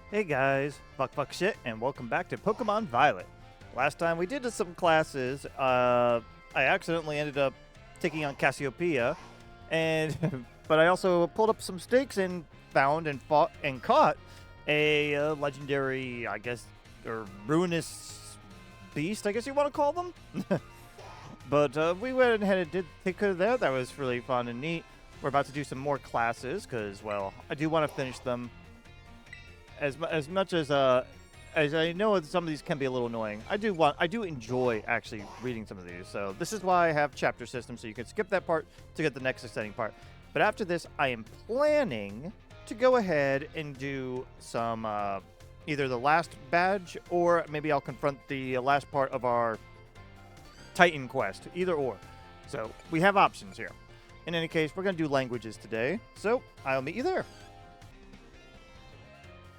Hey guys, fuck shit, and welcome back to Pokemon Violet. Last time we did some classes, I accidentally ended up taking on Cassiopeia, and but I also pulled up some stakes and found and fought and caught a legendary, I guess, or ruinous beast, I guess you want to call them. But we went ahead and did take care of that. That was really fun and neat. We're about to do some more classes because, well, I do want to finish them. As much as I know some of these can be a little annoying, I do enjoy actually reading some of these. So this is why I have chapter system, so you can skip that part to get the next exciting part. But after this, I am planning to go ahead and do some either the last badge or maybe I'll confront the last part of our Titan quest, either or. So we have options here. In any case, we're going to do languages today, so I'll meet you there.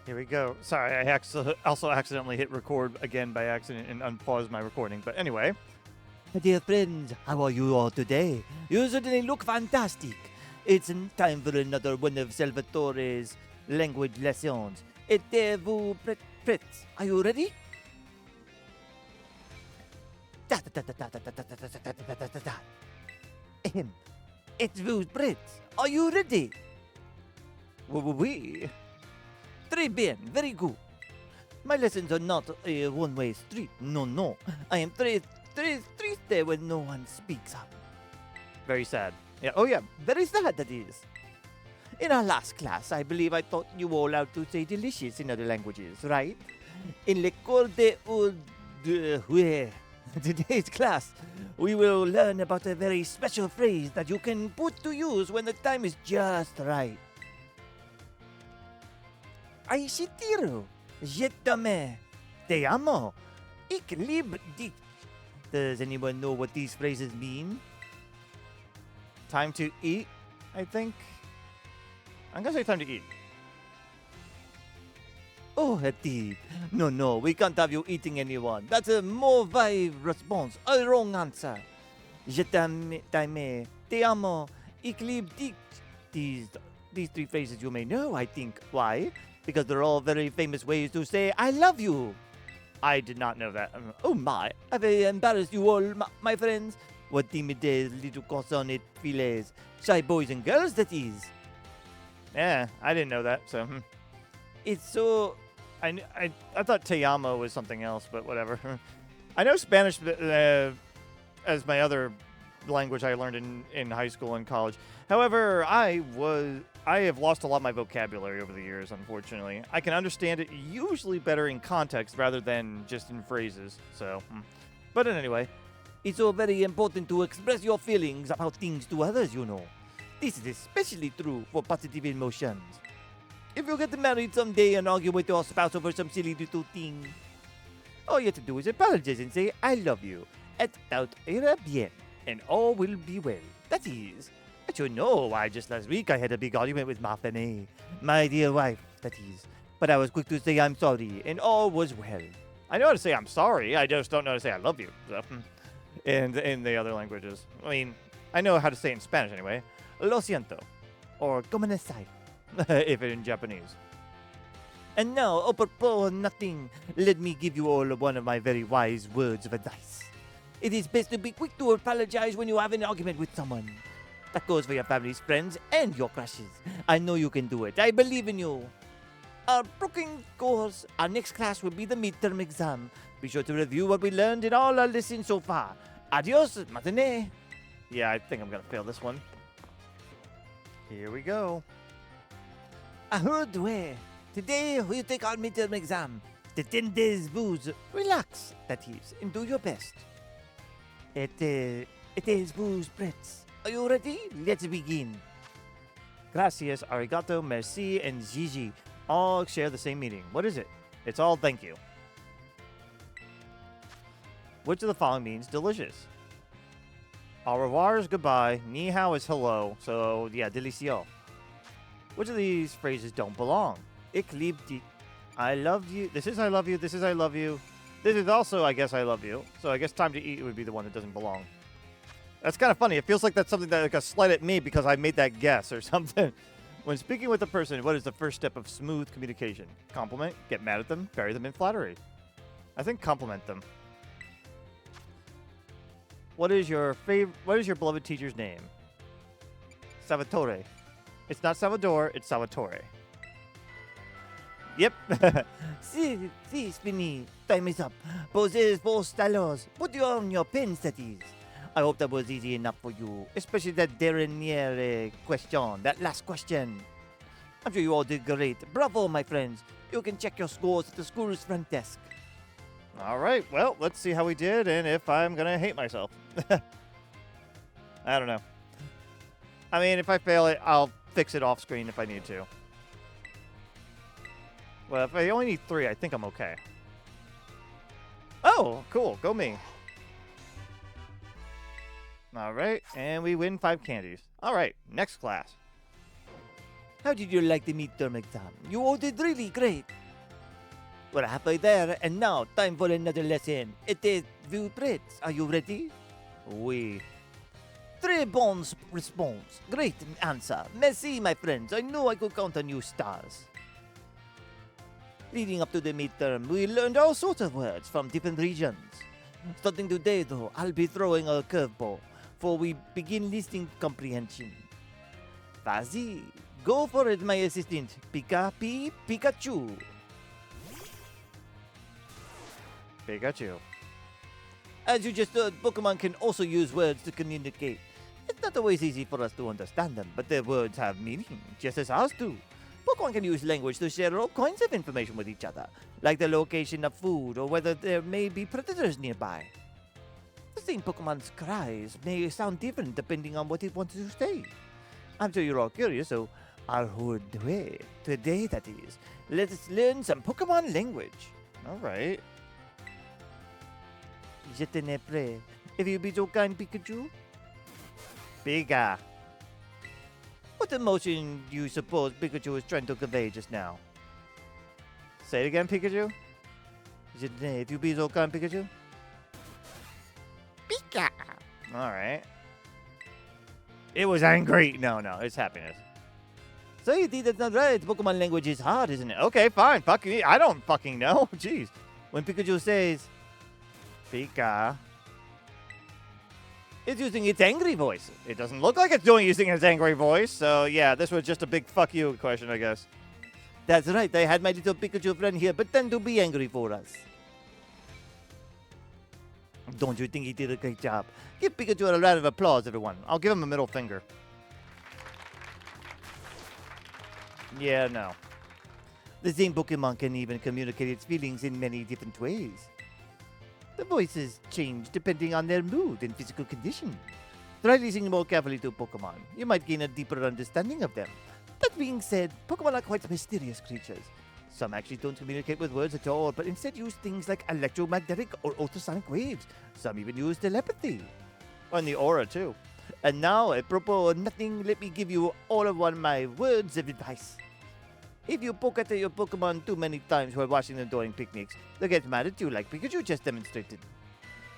Here we go. Sorry, I also accidentally hit record again by accident and unpaused my recording. But anyway. Dear friends, how are you all today? You certainly look fantastic. It's time for another one of Salvatore's language lessons. Vous prêts? Are you ready? Êtes-vous prêts? Are you ready? Oui. Très bien, very good. My lessons are not a one-way street. No. I am très triste when no one speaks up. Very sad. Yeah. Oh, yeah. Very sad, that is. In our last class, I believe I taught you all how to say delicious in other languages, right? In le cours de today's class, we will learn about a very special phrase that you can put to use when the time is just right. Ai si tiro, je t'aime, te amo, ik liebe dich. Does anyone know what these phrases mean? Time to eat, I think. I'm going to say time to eat. Oh, indeed. No, we can't have you eating anyone. That's a mauvais response, a wrong answer. Je t'aime, te amo, ik liebe dich. These three phrases you may know, I think. Why? Because they're all very famous ways to say, I love you. I did not know that. Oh my, have I embarrassed you all, my friends? What timides little cochon it filets. Shy boys and girls, that is. Yeah, I didn't know that, so. It's so... I thought te amo was something else, but whatever. I know Spanish as my other language I learned in high school and college. However, I have lost a lot of my vocabulary over the years, unfortunately. I can understand it usually better in context rather than just in phrases, so. But anyway. It's so very important to express your feelings about things to others, you know. This is especially true for positive emotions. If you get married someday and argue with your spouse over some silly little thing, all you have to do is apologize and say, I love you. Et tout ira bien. And all will be well. That is. But you know why just last week I had a big argument with Marfane, my dear wife, that is. But I was quick to say I'm sorry, and all was well. I know how to say I'm sorry, I just don't know how to say I love you. So. In the other languages. I mean, I know how to say it in Spanish anyway. Lo siento. Or como nasai, if in Japanese. And now, apropos nothing, let me give you all one of my very wise words of advice. It is best to be quick to apologize when you have an argument with someone. That goes for your family's friends and your crushes. I know you can do it. I believe in you. Our broken course, our next class will be the midterm exam. Be sure to review what we learned in all our lessons so far. Adios, matinee. Yeah, I think I'm going to fail this one. Here we go. Ahudwe. Today we take our midterm exam. The 10 days booze. Relax, that is, and do your best. It is booze, Brits. Are you ready? Let's begin. Gracias, arigato, merci, and Gigi all share the same meaning. What is it? It's all thank you. Which of the following means delicious? Au revoir is goodbye. Ni hao is hello. So, yeah, delicioso. Which of these phrases don't belong? Ich liebe dich. I love you. This is I love you. This is I love you. This is also, I guess, I love you. So I guess time to eat would be the one that doesn't belong. That's kind of funny. It feels like that's something that like a slight at me because I made that guess or something. When speaking with a person, what is the first step of smooth communication? Compliment, get mad at them, bury them in flattery. I think compliment them. What is your beloved teacher's name? Salvatore. It's not Salvador, it's Salvatore. Yep. Si, Spinny. Time is up. Poses for stylos. Put you on your pen settings. I hope that was easy enough for you, especially that dernier question, that last question. I'm sure you all did great. Bravo, my friends. You can check your scores at the school's front desk. All right, well, let's see how we did and if I'm going to hate myself. I don't know. I mean, if I fail it, I'll fix it off screen if I need to. Well, if I only need 3, I think I'm okay. Oh, cool. Go me. All right, and we win 5 candies. All right, next class. How did you like the midterm exam? You all did really great. We're halfway there, and now time for another lesson. It is vous prêts? Are you ready? Oui. Très bons response. Great answer. Merci, my friends. I knew I could count on you stars. Leading up to the midterm, we learned all sorts of words from different regions. Starting today, though, I'll be throwing a curveball, for we begin listening comprehension. Vas-y, go for it, my assistant. Pikachu. Pikachu. As you just heard, Pokemon can also use words to communicate. It's not always easy for us to understand them, but their words have meaning, just as ours do. Pokemon can use language to share all kinds of information with each other, like the location of food or whether there may be predators nearby. The same Pokemon's cries may sound different depending on what it wants to say. I'm sure you're all curious, so today that is, let us learn some Pokemon language. All right. Je t'en prie. If you be so kind, Pikachu. Pika. What emotion do you suppose Pikachu was trying to convey just now? Say it again, Pikachu. Je t'en, if you be so kind, Pikachu. Pika. All right. It was angry. No, it's happiness. So you think that's not right. Pokemon language is hard, isn't it? Okay, fine. Fuck me. I don't fucking know. Jeez. When Pikachu says, Pika. it's using its angry voice. It doesn't look like it's using its angry voice, so yeah, this was just a big fuck you question, I guess. That's right. I had my little Pikachu friend here pretend to be angry for us. Don't you think he did a great job? Give Pikachu a round of applause, everyone. I'll give him a middle finger. Yeah, no. The same Pokemon can even communicate its feelings in many different ways. The voices change depending on their mood and physical condition. Try listening more carefully to Pokemon. You might gain a deeper understanding of them. That being said, Pokemon are quite mysterious creatures. Some actually don't communicate with words at all, but instead use things like electromagnetic or ultrasonic waves. Some even use telepathy. And the aura, too. And now, apropos nothing, let me give you all of one of my words of advice. If you poke at your Pokemon too many times while watching them during picnics, they'll get mad at you like Pikachu just demonstrated.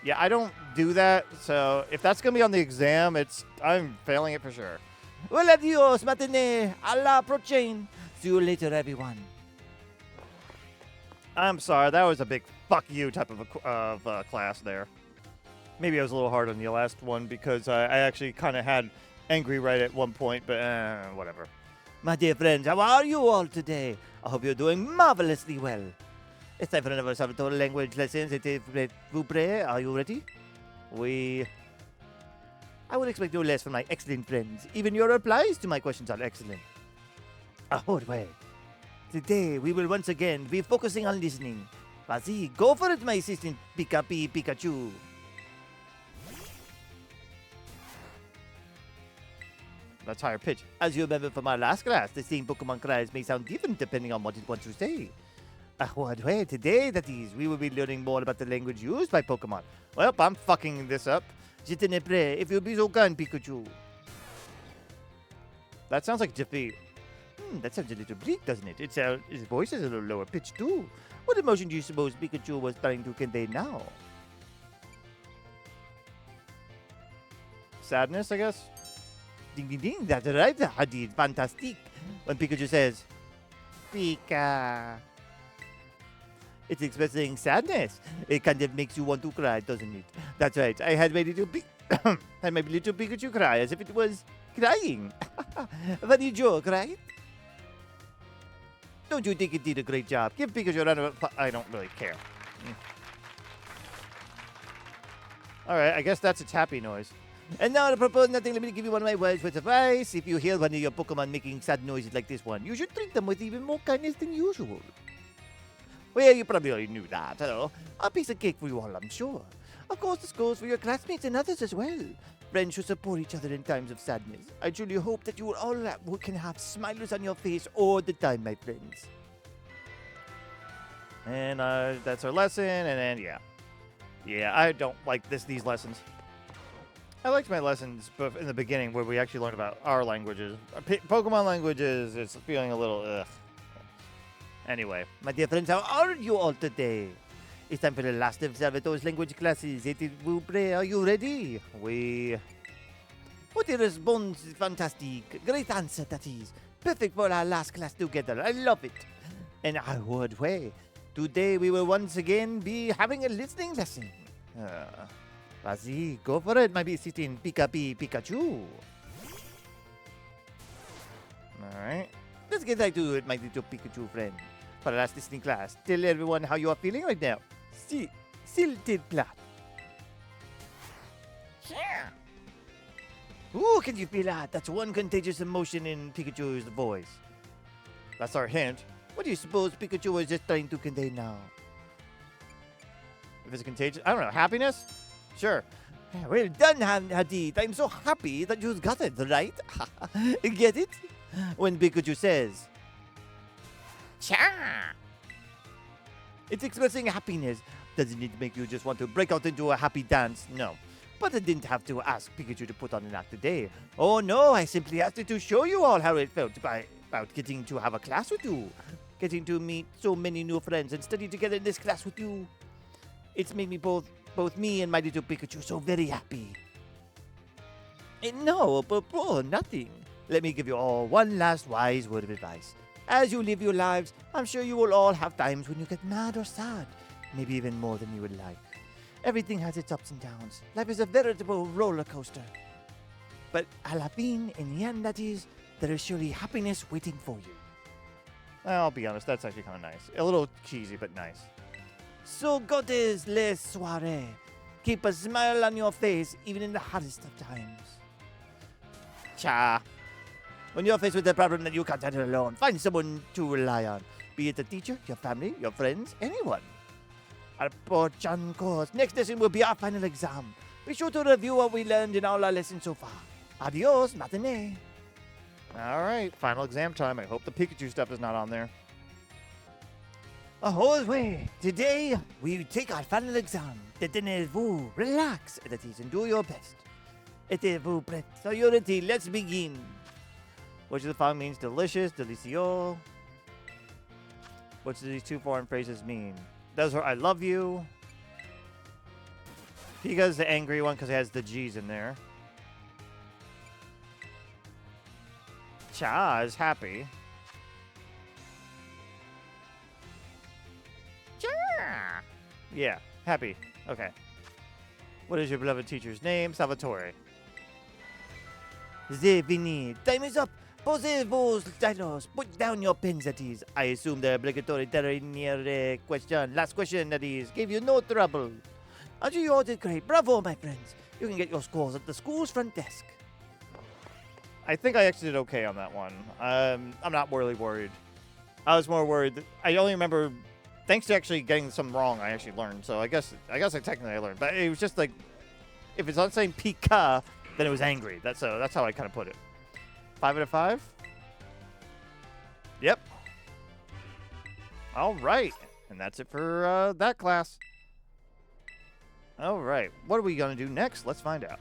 Yeah, I don't do that, so if that's going to be on the exam, I'm failing it for sure. Well, adios, matinee. A la prochaine. See you later, everyone. I'm sorry, that was a big fuck you type of class there. Maybe I was a little hard on the last one because I actually kind of had angry right at one point, but whatever. My dear friends, how are you all today? I hope you're doing marvelously well. It's time for another Salvatore language lesson. Vous prêts? Are you ready? I would expect no less from my excellent friends. Even your replies to my questions are excellent. Well. Today, we will once again be focusing on listening. Vas-y, go for it, my assistant Pikachu. That's higher pitch. As you remember from our last class, the same Pokemon cries may sound different depending on what it wants to say. Well, today, that is, we will be learning more about the language used by Pokemon. Well, I'm fucking this up. Je t'en prie, if you'll be so kind, Pikachu. That sounds like defeat. That sounds a little bleak, doesn't it? His voice is a little lower pitched, too. What emotion do you suppose Pikachu was trying to convey now? Sadness, I guess? Ding, ding, ding. That's right, Hadid. Fantastic. when Pikachu says, Pika. It's expressing sadness. It kind of makes you want to cry, doesn't it? That's right. I had my little had my little Pikachu cry as if it was crying. Funny joke, right? Don't you think it did a great job? Give Pikachu a round of applause. I don't really care. All right, I guess that's its happy noise. And now to propose nothing, let me give you one of my words with advice. If you hear one of your Pokemon making sad noises like this one, you should treat them with even more kindness than usual. Well, you probably already knew that, hello. A piece of cake for you all, I'm sure. Of course, this goes for your classmates and others as well. Friends should support each other in times of sadness. I truly hope that you all can have smiles on your face all the time, my friends. And that's our lesson, and then, yeah. Yeah, I don't like these lessons. I liked my lessons in the beginning where we actually learned about our languages. Pokemon languages, it's feeling a little, ugh. Anyway. My dear friends, how are you all today? It's time for the last of Salvatore's language classes. Are you ready? What a response, fantastic. Great answer, that is. Perfect for our last class together. I love it. And I would way. Today we will once again be having a listening lesson. Vas-y, go for it, my visiting Pikachu. Alright. Let's get right to it, my little Pikachu friend. For our last listening class, tell everyone how you are feeling right now. Silted plat. Yeah. Ooh, can you feel that? That's one contagious emotion in Pikachu's voice. That's our hint. What do you suppose Pikachu was just trying to convey now? If it's contagious, I don't know, happiness? Sure. Well done, Hadith. I'm so happy that you got it, right? Get it? When Pikachu says, Cha! It's expressing happiness. Doesn't it make you just want to break out into a happy dance? No. But I didn't have to ask Pikachu to put on an act today. Oh no, I simply asked it to show you all how it felt about getting to have a class with you. Getting to meet so many new friends and study together in this class with you. It's made me both me and my little Pikachu so very happy. No, but nothing. Let me give you all one last wise word of advice. As you live your lives, I'm sure you will all have times when you get mad or sad. Maybe even more than you would like. Everything has its ups and downs. Life is a veritable roller coaster. But a la fin, in the end, that is, there is surely happiness waiting for you. I'll be honest, that's actually kind of nice. A little cheesy, but nice. So goddess les soirées. Keep a smile on your face, even in the hardest of times. Cha. When you're faced with a problem that you can't handle alone, find someone to rely on. Be it a teacher, your family, your friends, anyone. Alfornada course. Next lesson will be our final exam. Be sure to review what we learned in all our lessons so far. Adios, matinee. All right, final exam time. I hope the Pikachu stuff is not on there. Ahoy, way. Today, we take our final exam. Détendez-vous, relax, that is, and do your best. Êtes-vous prêt? So you're ready, let's begin. Which of the following means delicious, delicioso? What do these two foreign phrases mean? Those are I love you. Pika's the angry one because it has the G's in there. Cha is happy. Cha! Yeah, happy. Okay. What is your beloved teacher's name? Salvatore. C'est fini. Time is up. Posez vos stylos. Put down your pens, that is. I assume the obligatory dernier question. Last question, that is. Gave you no trouble. I'm sure you all did great. Bravo, my friends. You can get your scores at the school's front desk. I think I actually did okay on that one. I'm not really worried. I was more worried that I only remember, thanks to actually getting some wrong, I actually learned. So I guess I technically learned. But it was just like, if it's not saying Pika, then it was angry. That's how I kind of put it. 5 out of 5? Yep. All right. And that's it for that class. All right. What are we going to do next? Let's find out.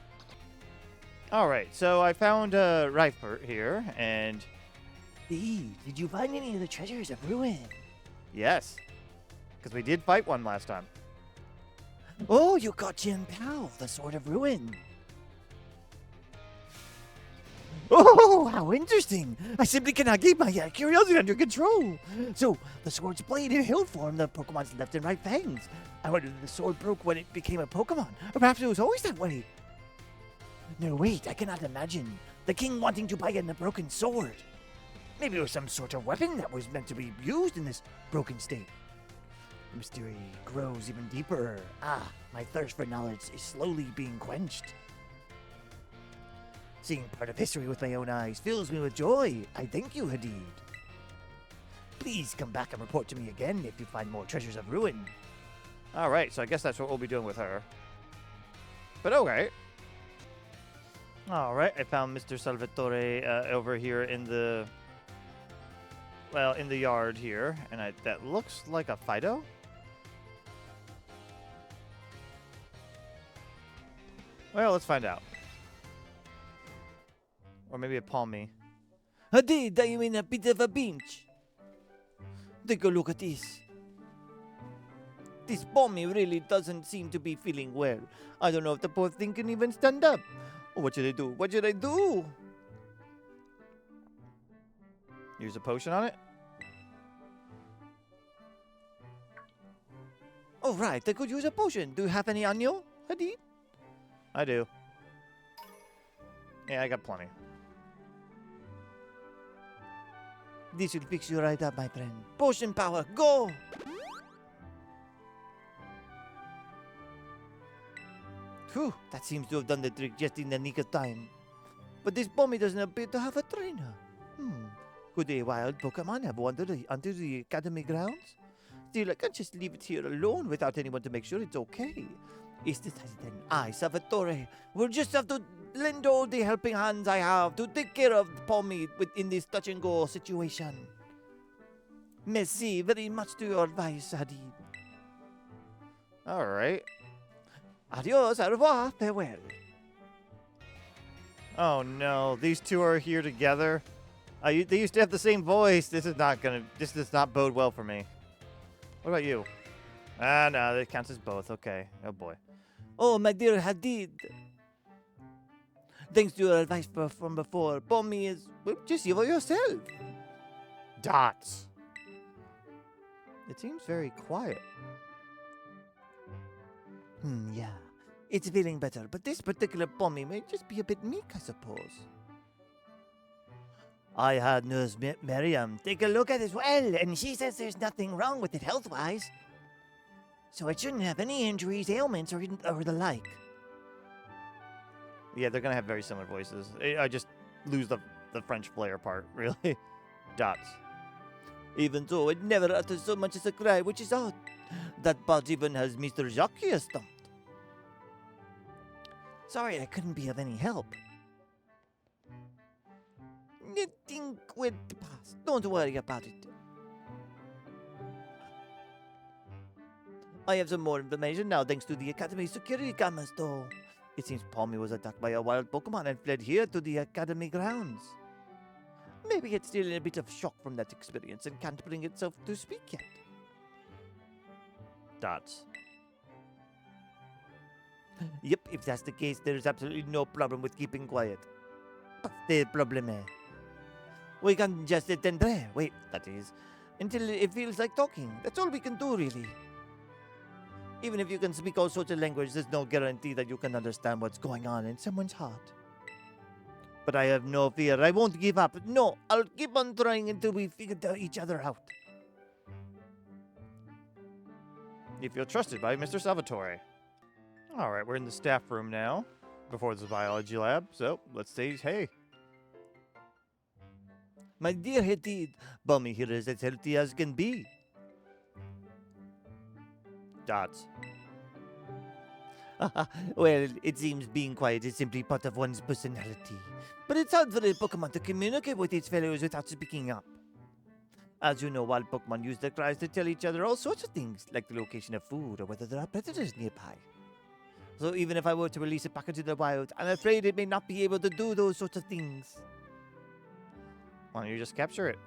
All right. So I found Raifort here, and... Hey, did you find any of the treasures of Ruin? Yes. Because we did fight one last time. Oh, you got Jin Pao, the Sword of Ruin. Oh, how interesting! I simply cannot keep my curiosity under control. So, the sword's blade and hilt form the Pokemon's left and right fangs. I wonder if the sword broke when it became a Pokemon, or perhaps it was always that way. No, wait, I cannot imagine. The king wanting to buy a broken sword. Maybe it was some sort of weapon that was meant to be used in this broken state. The mystery grows even deeper. My thirst for knowledge is slowly being quenched. Seeing part of history with my own eyes fills me with joy. I thank you, Hadid. Please come back and report to me again if you find more treasures of ruin. Alright, so I guess that's what we'll be doing with her. But okay. Alright, I found Mr. Salvatore over here in the... Well, in the yard here. And that looks like a Fido? Well, let's find out. Or maybe a Palmy. Hadid, are you in a bit of a pinch? Take a look at this. This Palmy really doesn't seem to be feeling well. I don't know if the poor thing can even stand up. What should I do? What should I do? Use a potion on it? Oh, right. I could use a potion. Do you have any on you, Hadid? I do. Yeah, I got plenty. This will fix you right up, my friend. Potion power, go! Phew, that seems to have done the trick just in the nick of time. But this Bommy doesn't appear to have a trainer. Could a wild Pokemon have wandered onto the academy grounds? Still, I can't just leave it here alone without anyone to make sure it's okay. Is this then I, Salvatore, will just have to lend all the helping hands I have to take care of Pommy in this touch-and-go situation. Merci very much to your advice, Hadid. Alright. Adios, au revoir, farewell. Oh no, these two are here together. They used to have the same voice. This does not bode well for me. What about you? No, that counts as both. Okay. Oh boy. Oh, my dear Hadid. Thanks to your advice from before, Pommy is, well, just you for yourself. Dots. It seems very quiet. Yeah. It's feeling better, but this particular Pommy may just be a bit meek, I suppose. I had Nurse Miriam take a look at it as well, and she says there's nothing wrong with it health-wise. So it shouldn't have any injuries, ailments, or the like. Yeah, they're going to have very similar voices. I just lose the French flair part, really. Dots. Even so, it never utters so much as a cry, which is odd. That part even has Mr. Jacques stumped. Sorry I couldn't be of any help. Nothing will pass. Don't worry about it. I have some more information now thanks to the Academy's security cameras, though. It seems Pommy was attacked by a wild Pokemon and fled here to the Academy grounds. Maybe it's still in a bit of shock from that experience and can't bring itself to speak yet. Dots. Yep, if that's the case, there's absolutely no problem with keeping quiet. But the problem is, we can just sit and pray. Wait, that is, until it feels like talking. That's all we can do, really. Even if you can speak all sorts of language, there's no guarantee that you can understand what's going on in someone's heart. But I have no fear. I won't give up. No, I'll keep on trying until we figure each other out. You feel trusted by Mr. Salvatore. All right, we're in the staff room now, before the biology lab. So let's say hey. My dear Hadid, Bommy here is as healthy as can be. Dots. Well, it seems being quiet is simply part of one's personality. But it's hard for a Pokemon to communicate with its fellows without speaking up. As you know, wild Pokemon use their cries to tell each other all sorts of things, like the location of food or whether there are predators nearby. So even if I were to release it back into the wild, I'm afraid it may not be able to do those sorts of things. Why don't you just capture it?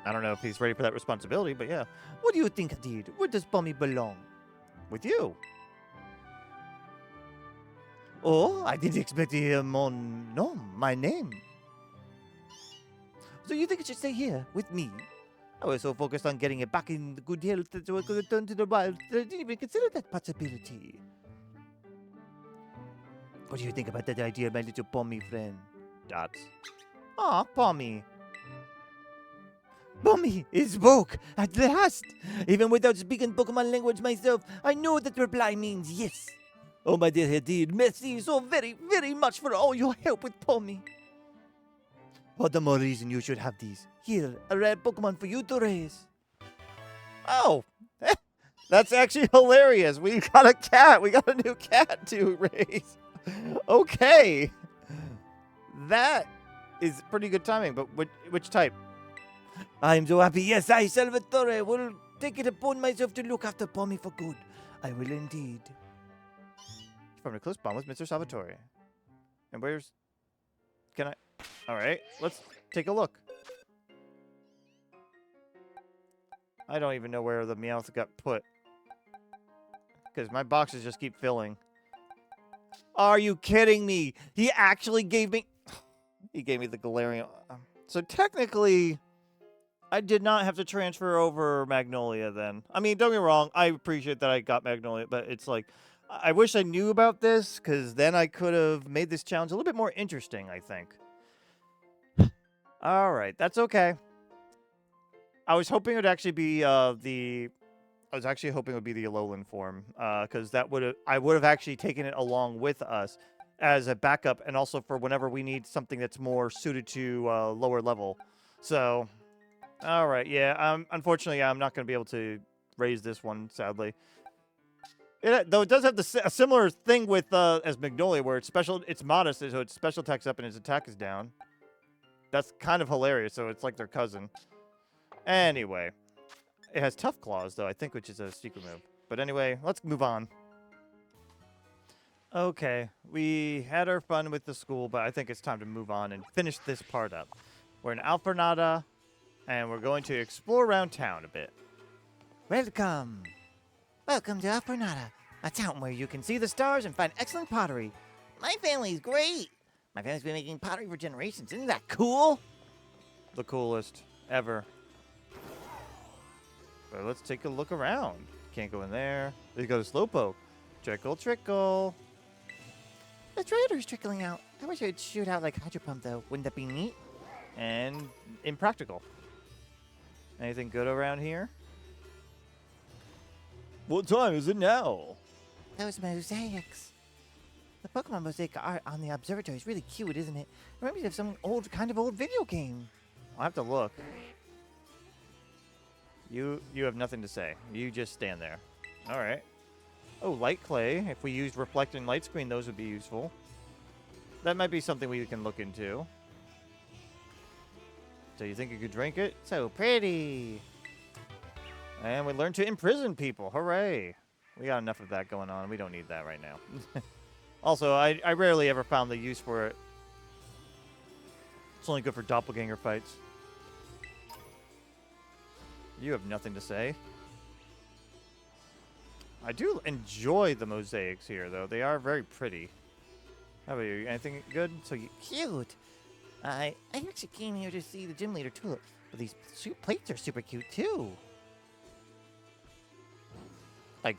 I don't know if he's ready for that responsibility, but yeah. What do you think, Hadid? Where does Pommy belong? With you. Oh, I didn't expect to hear my name. So you think it should stay here with me? I was so focused on getting it back in good health that I was going to return to the wild that I didn't even consider that possibility. What do you think about that idea, my little Pommy friend? Dots. Aw, Pommy. Pommy, it spoke at last. Even without speaking Pokemon language myself, I know that reply means yes. Oh, my dear Hadid, merci so very, very much for all your help with Pommy. All the more reason you should have these. Here, a rare Pokemon for you to raise. Oh, that's actually hilarious. We got a cat. We got a new cat to raise. Okay. That is pretty good timing, but which type? I'm so happy. Yes, I, Salvatore, will take it upon myself to look after Pommy for good. I will indeed. From a close bond with Mr. Salvatore. And where's... Can I... Alright, let's take a look. I don't even know where the Meowth got put. Because my boxes just keep filling. Are you kidding me? He actually gave me... He gave me the Galarian... So technically... I did not have to transfer over Magnolia then. I mean, don't get me wrong. I appreciate that I got Magnolia, but it's like... I wish I knew about this, because then I could have made this challenge a little bit more interesting, I think. Alright, that's okay. I was hoping it would actually be I was actually hoping it would be the Alolan form, because I would have actually taken it along with us as a backup, and also for whenever we need something that's more suited to lower level. So, alright, yeah, unfortunately, I'm not going to be able to raise this one, sadly. Though it does have a similar thing with as Magnolia, where it's modest, so its special attack's up and its attack is down. That's kind of hilarious, so it's like their cousin. Anyway. It has Tough Claws, though, I think, which is a secret move. But anyway, let's move on. Okay, we had our fun with the school, but I think it's time to move on and finish this part up. We're in Alfornada, and we're going to explore around town a bit. Welcome. Welcome to Alfornada, a town where you can see the stars and find excellent pottery. My family's great. My family's been making pottery for generations. Isn't that cool? The coolest ever. But let's take a look around. Can't go in there. Let's go to Slowpoke. Trickle, trickle. The trader's trickling out. I wish I'd shoot out like Hydro Pump, though. Wouldn't that be neat? And impractical. Anything good around here? What time is it now? Those mosaics. The Pokemon mosaic art on the observatory is really cute, isn't it? Reminds me of some old video game. I'll have to look. You have nothing to say. You just stand there. All right. Oh, light clay. If we used reflecting light screen, those would be useful. That might be something we can look into. So you think you could drink it? So pretty. And we learned to imprison people. Hooray. We got enough of that going on. We don't need that right now. Also, I rarely ever found the use for it. It's only good for doppelganger fights. You have nothing to say. I do enjoy the mosaics here, though. They are very pretty. How about you? Anything good? Cute. I actually came here to see the Gym Leader Tulip, but these plates are super cute, too. I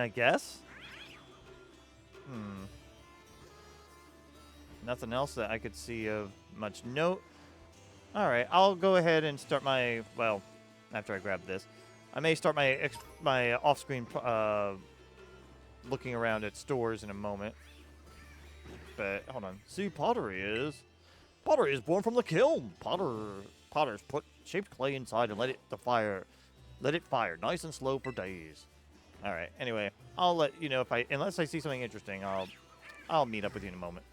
guess? Nothing else that I could see of much note. Alright, I'll go ahead and start my... Well, after I grab this. I may start my off-screen looking around at stores in a moment. But, hold on. See, pottery is born from the kiln. Potters put shaped clay inside and let it fire nice and slow for days. All right. Anyway, I'll let you know unless I see something interesting, I'll meet up with you in a moment.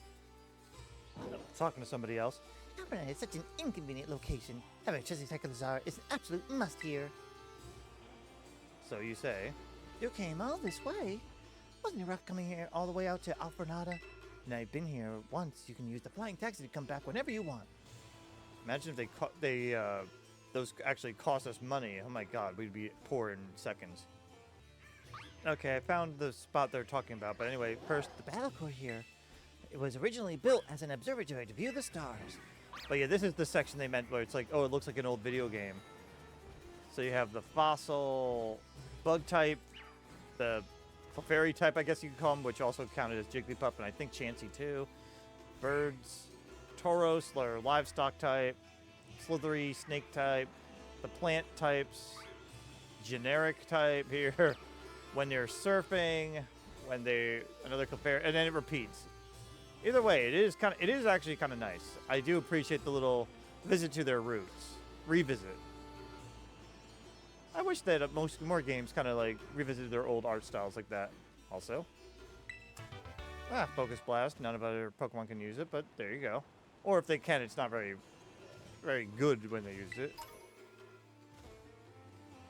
Talking to somebody else. Alfornada is such an inconvenient location. Having a Chessie Cyclozar is an absolute must here. So you say? You came all this way. Wasn't it rough coming here all the way out to Alfornada? Now you've been here once. You can use the flying taxi to come back whenever you want. Imagine if those actually cost us money. Oh my God, we'd be poor in seconds. Okay, I found the spot they're talking about. But anyway, first, the battle core here. It was originally built as an observatory to view the stars. But yeah, this is the section they meant where it's like, oh, it looks like an old video game. So you have the fossil bug type, the fairy type, I guess you could call them, which also counted as Jigglypuff, and I think Chansey too. Birds, Tauros, or livestock type, slithery snake type, the plant types, generic type here, when they're surfing, when they another Clefairy, and then it repeats. Either way, it is actually kind of nice. I do appreciate the little visit to their roots, revisit. I wish that more games kind of like revisited their old art styles like that. Also, Focus Blast. None of other Pokemon can use it, but there you go. Or if they can, it's not very, very good when they use it.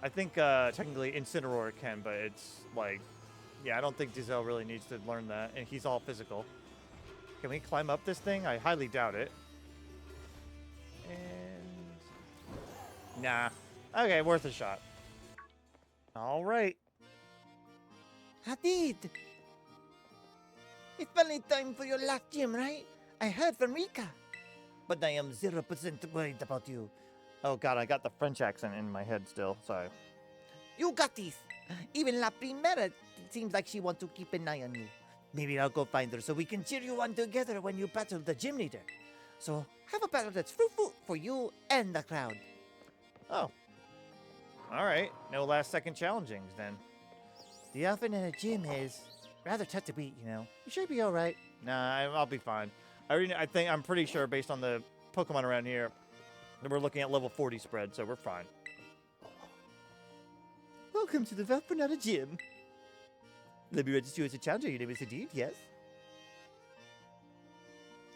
I think technically Incineroar can, but it's like, yeah, I don't think Diesel really needs to learn that, and he's all physical. Can we climb up this thing? I highly doubt it. And nah. Okay, worth a shot. All right. Hadid! It's finally time for your last gym, right? I heard from Rika. But I am 0% worried about you. Oh god, I got the French accent in my head still. Sorry. You got this. Even La Primera seems like she wants to keep an eye on you. Maybe I'll go find her so we can cheer you on together when you battle the gym leader. So have a battle that's fruitful for you and the crowd. Oh. Alright. No last second challengings then. The Alfornada gym is rather tough to beat, you know. You should be alright. Nah, I'll be fine. I'm pretty sure based on the Pokemon around here that we're looking at level 40 spread, so we're fine. Welcome to the Alfornada gym. Let me register you as a challenger. Your name is Hadid, yes?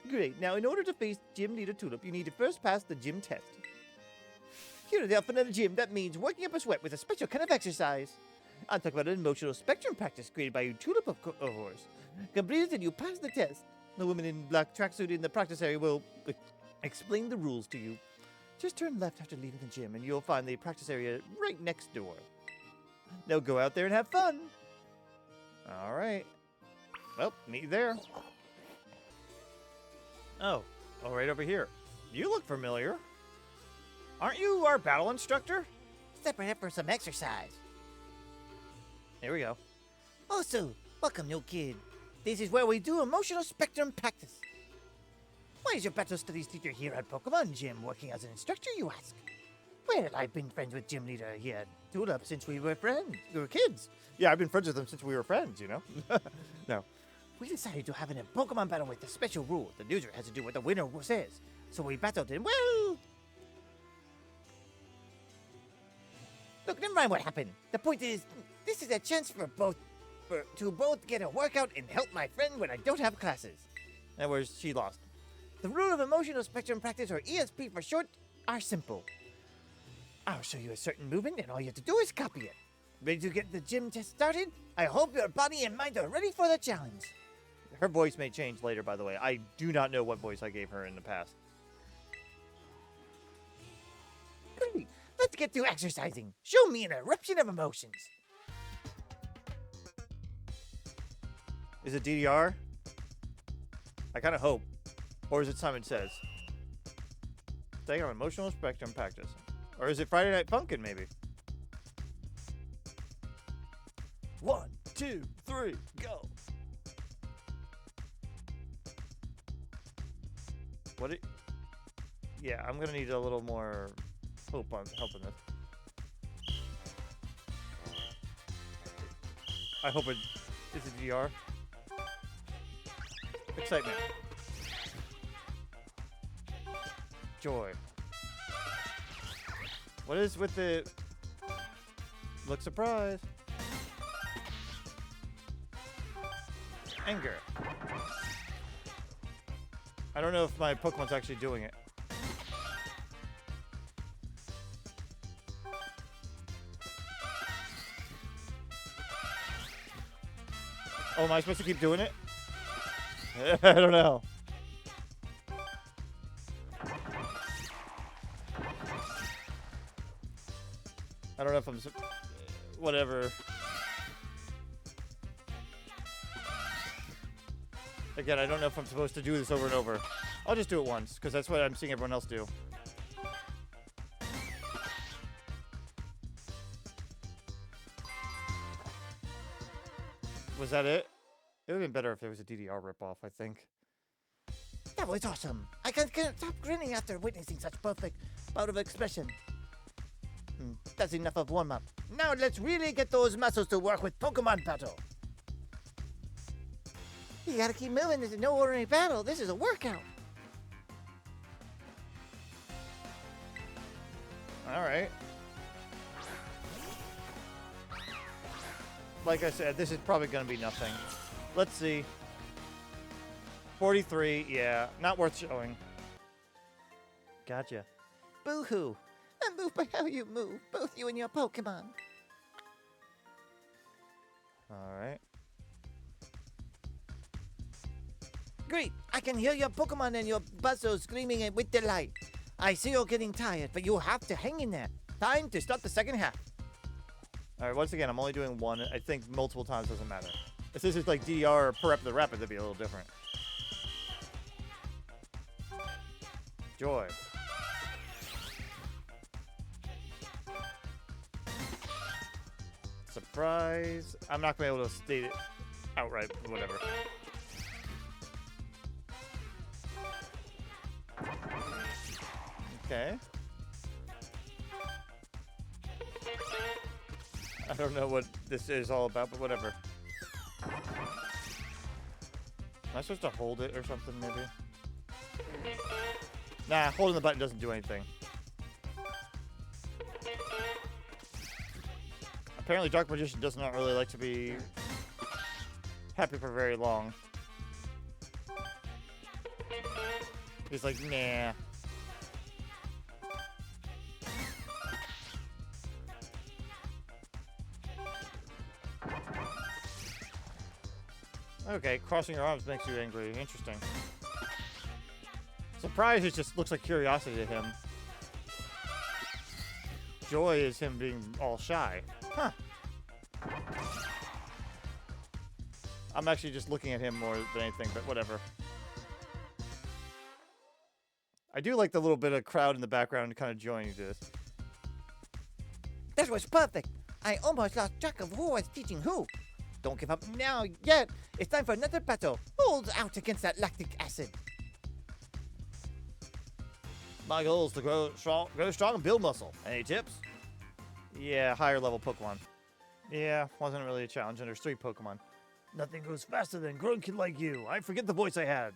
Great. Now, in order to face Gym Leader Tulip, you need to first pass the gym test. Here at the Alfornada gym, that means working up a sweat with a special kind of exercise. I'm talking about an emotional spectrum practice created by you Tulip, of course. Complete it and you pass the test. The woman in black tracksuit in the practice area will explain the rules to you. Just turn left after leaving the gym, and you'll find the practice area right next door. Now go out there and have fun. All right. Well, meet you there. Oh, right over here. You look familiar. Aren't you our battle instructor? Step right up for some exercise. Here we go. Also, welcome, new kid. This is where we do emotional spectrum practice. Why is your battle studies teacher here at Pokemon Gym working as an instructor, you ask? Well, I've been friends with Gym Leader here at Tulip since we were friends. We were kids. Yeah, I've been friends with him since we were friends, you know? No. We decided to have a Pokemon battle with a special rule. The loser has to do what the winner says. So we battled and, well... Look, never mind what happened. The point is, this is a chance to both get a workout and help my friend when I don't have classes. And where she lost. The rule of emotional spectrum practice, or ESP for short, are simple. I'll show you a certain movement, and all you have to do is copy it. Ready to get the gym test started? I hope your body and mind are ready for the challenge. Her voice may change later, by the way. I do not know what voice I gave her in the past. Great. Let's get to exercising. Show me an eruption of emotions. Is it DDR? I kind of hope. Or is it Simon Says? Take on emotional spectrum practice. Or is it Friday Night Funkin', maybe? 1, 2, 3, go. Yeah, I'm gonna need a little more help in this. I hope it is a DR. Excitement. Joy. What is with the... Look surprised. Anger. I don't know if my Pokemon's actually doing it. Oh, am I supposed to keep doing it? I don't know. I don't know if I'm... Whatever. Again, I don't know if I'm supposed to do this over and over. I'll just do it once, because that's what I'm seeing everyone else do. Was that it? It would have been better if there was a DDR ripoff, I think. That was awesome. I can't stop grinning after witnessing such perfect bout of expression. That's enough of warm-up. Now let's really get those muscles to work with Pokemon battle. You gotta keep moving. This is no ordinary battle. This is a workout. Alright. Like I said, this is probably going to be nothing. Let's see. 43, yeah. Not worth showing. Gotcha. Boo-hoo. I'm moved by how you move, both you and your Pokemon. Alright. Great. I can hear your Pokemon and your Buzzos screaming with delight. I see you're getting tired, but you have to hang in there. Time to start the second half. Alright, once again, I'm only doing one. I think multiple times doesn't matter. If this is like DDR or per rep the rapid, that'd be a little different. Joy. Surprise. I'm not going to be able to state it outright, but whatever. Okay. I don't know what this is all about, but whatever. Am I supposed to hold it or something, maybe? Nah, holding the button doesn't do anything. Apparently Dark Magician does not really like to be happy for very long. He's like, nah. Okay, crossing your arms makes you angry. Interesting. Surprise, it just looks like curiosity to him. Joy is him being all shy. Huh. I'm actually just looking at him more than anything, but whatever. I do like the little bit of crowd in the background kind of joining this. That was perfect. I almost lost track of who was teaching who. Don't give up now yet. It's time for another battle. Hold out against that lactic acid. My goal is to grow strong and build muscle. Any tips? Yeah, higher level Pokemon. Yeah, wasn't really a challenge, and there's 3 Pokemon. Nothing goes faster than a grown kid like you. I forget the voice I had.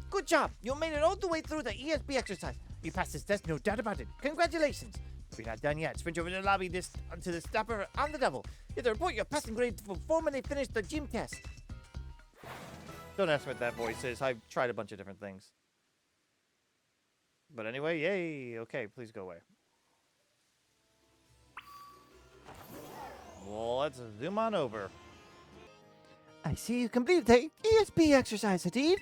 Good job. You made it all the way through the ESP exercise. You passed this test, no doubt about it. Congratulations. We're not done yet. Sprint over to the lobby to the stopper on the double. You have to report your passing grade before when they finish the gym test. Don't ask me what that voice is. I've tried a bunch of different things. But anyway, yay. Okay, please go away. Well, let's zoom on over. I see you completed the ESP exercise, Hadid.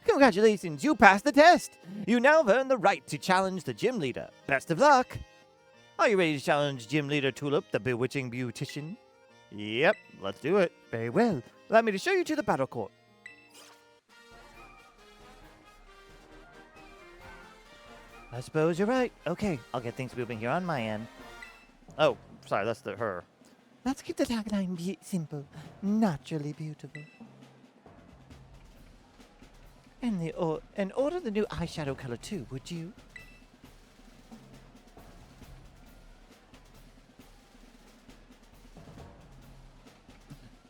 Congratulations, you passed the test. You now have earned the right to challenge the gym leader. Best of luck. Are you ready to challenge Gym Leader Tulip, the bewitching beautician? Yep, let's do it. Very well. Allow me to show you to the battle court. I suppose you're right. Okay, I'll get things moving here on my end. Oh, sorry, that's her. Let's keep the tagline simple, naturally beautiful. And order the new eyeshadow color too, would you?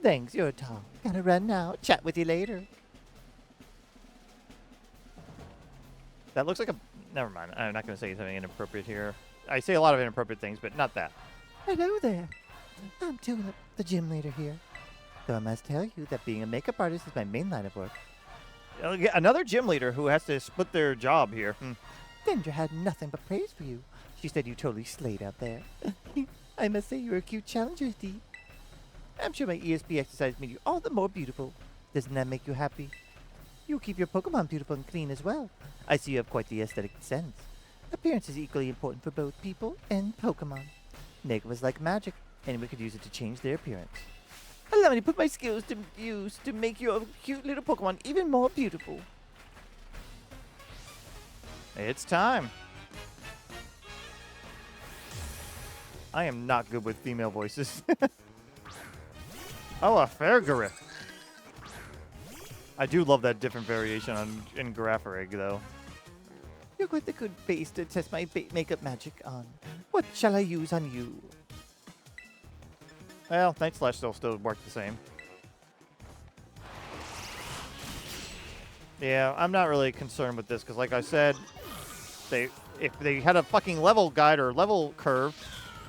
Thanks, you're tall. Gotta run now. Chat with you later. That looks like a... Never mind. I'm not going to say something inappropriate here. I say a lot of inappropriate things, but not that. Hello there. I'm Tulip, the gym leader here. Though I must tell you that being a makeup artist is my main line of work. Another gym leader who has to split their job here. Dendra had nothing but praise for you. She said you totally slayed out there. I must say you're a cute challenger, Dee. I'm sure my ESP exercise made you all the more beautiful. Doesn't that make you happy? You keep your Pokemon beautiful and clean as well. I see you have quite the aesthetic sense. Appearance is equally important for both people and Pokemon. Makeup is like magic. Anyone could use it to change their appearance. Allow me to put my skills to use to make your cute little Pokemon even more beautiful. It's time. I am not good with female voices. Oh, a Farigiraf. I do love that different variation in Girafarig, though. You're quite a good base to test my makeup magic on. What shall I use on you? Well, Night Slash still work the same. Yeah, I'm not really concerned with this, because like I said, if they had a fucking level guide or level curve,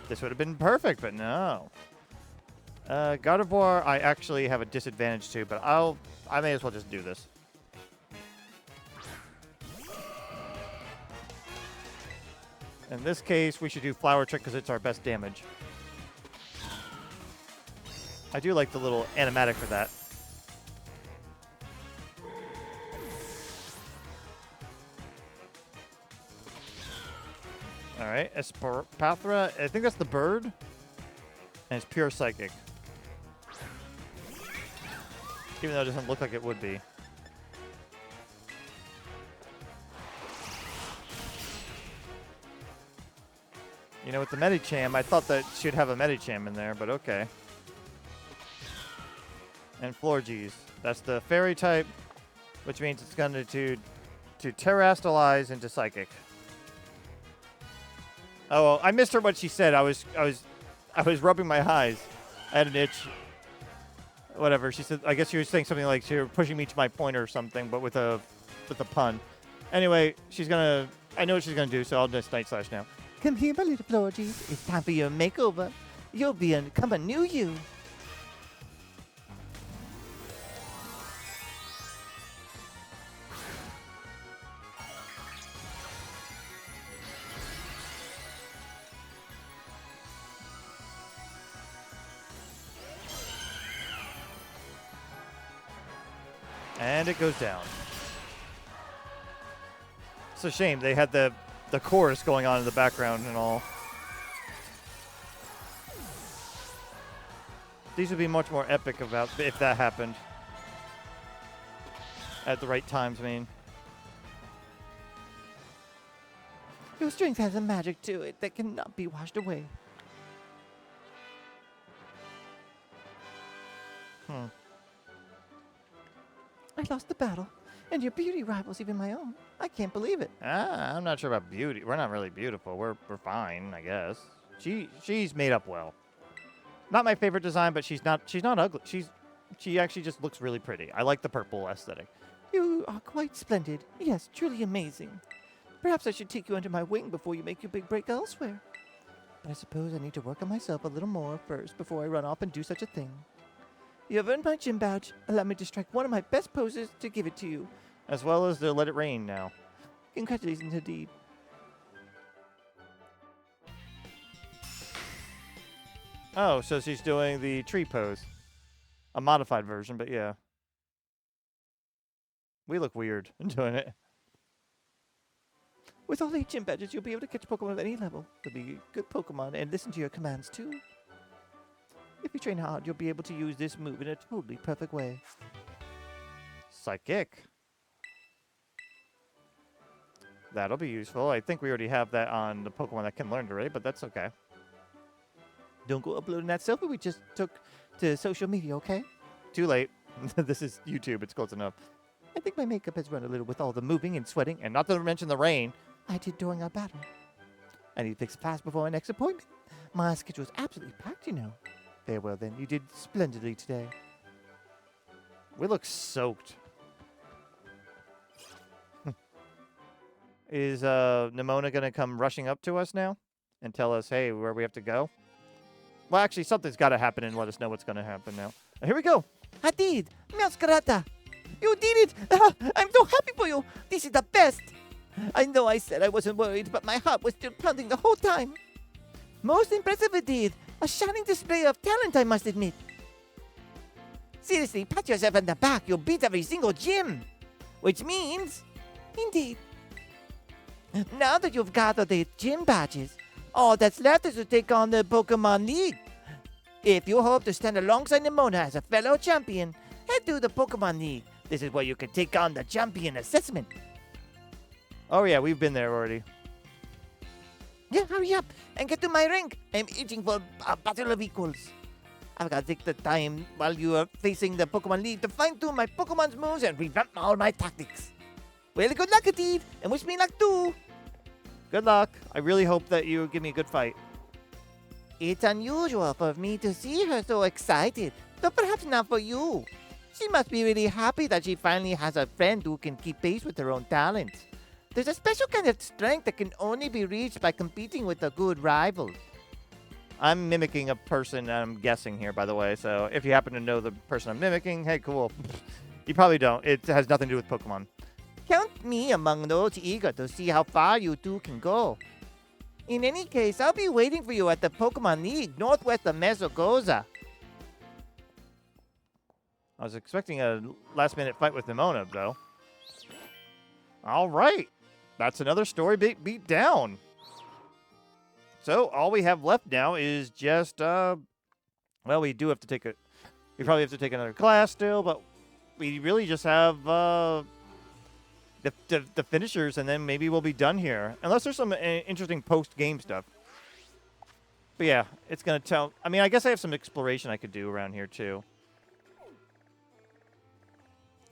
this would have been perfect, but no. Gardevoir, I actually have a disadvantage to, but I may as well just do this. In this case, we should do Flower Trick because it's our best damage. I do like the little animatic for that. All right, Espathra, I think that's the bird. And it's pure Psychic. Even though it doesn't look like it would be. You know, with the Medicham, I thought that she'd have a Medicham in there, but okay. And Florges. That's the Fairy type, which means it's going to Terrastalize into Psychic. Oh, well, I missed her what she said. I was rubbing my eyes. I had an itch. Whatever. She said, I guess she was saying something like she was pushing me to my point or something, but with a pun. Anyway, I know what she's gonna do, so I'll just Night Slash now. Come here, my little Florges. It's time for your makeover. You'll become a new you. And it goes down. It's a shame. They had the chorus going on in the background and all. These would be much more epic about if that happened. At the right times, I mean. Your strength has a magic to it that cannot be washed away. I lost the battle, and your beauty rivals even my own. I can't believe it. I'm not sure about beauty. We're not really beautiful. We're fine, I guess. She's made up well. Not my favorite design, but she's not ugly. She actually just looks really pretty. I like the purple aesthetic. You are quite splendid. Yes, truly amazing. Perhaps I should take you under my wing before you make your big break elsewhere. But I suppose I need to work on myself a little more first before I run off and do such a thing. You have earned my gym badge. Allow me to strike one of my best poses to give it to you. As well as the Let It Rain now. Congratulations indeed. Oh, so she's doing the tree pose. A modified version, but yeah. We look weird doing it. With all 8 gym badges, you'll be able to catch Pokemon of any level. You'll be a good Pokemon and listen to your commands too. If you train hard, you'll be able to use this move in a totally perfect way. Psychic. That'll be useful. I think we already have that on the Pokemon that can learn already, but that's okay. Don't go uploading that selfie we just took to social media, okay? Too late. This is YouTube. It's close enough. I think my makeup has run a little with all the moving and sweating And not to mention the rain. I did during our battle. I need to fix class before my next appointment. My schedule is absolutely packed, you know. Very well, then. You did splendidly today. We look soaked. Is Nemona going to come rushing up to us now and tell us, hey, where we have to go? Well, actually, something's got to happen and let us know what's going to happen now. Here we go. I did. Meowscarata. You did it. I'm so happy for you. This is the best. I know I said I wasn't worried, but my heart was still pounding the whole time. Most impressive indeed. A shining display of talent, I must admit. Seriously, pat yourself on the back. You'll beat every single gym. Which means... Indeed. Now that you've gathered the gym badges, all that's left is to take on the Pokemon League. If you hope to stand alongside Nemona as a fellow champion, head to the Pokemon League. This is where you can take on the champion assessment. Oh yeah, we've been there already. Yeah, hurry up and get to my rink. I'm itching for a battle of equals. I've got to take the time while you are facing the Pokemon League to fine-tune my Pokemon's moves and revamp all my tactics. Well, good luck, Ateed, and wish me luck too. Good luck. I really hope that you give me a good fight. It's unusual for me to see her so excited, but perhaps not for you. She must be really happy that she finally has a friend who can keep pace with her own talents. There's a special kind of strength that can only be reached by competing with a good rival. I'm mimicking a person I'm guessing here, by the way, so if you happen to know the person I'm mimicking, hey, cool. You probably don't. It has nothing to do with Pokemon. Count me among those eager to see how far you two can go. In any case, I'll be waiting for you at the Pokemon League northwest of Mesogoza. I was expecting a last-minute fight with Nemona, though. All right. That's another story beat down. So all we have left now is just, well, we do have to take we probably have to take another class still, but we really just have the finishers, and then maybe we'll be done here. Unless there's some interesting post-game stuff. But yeah, it's going to tell. I mean, I guess I have some exploration I could do around here, too.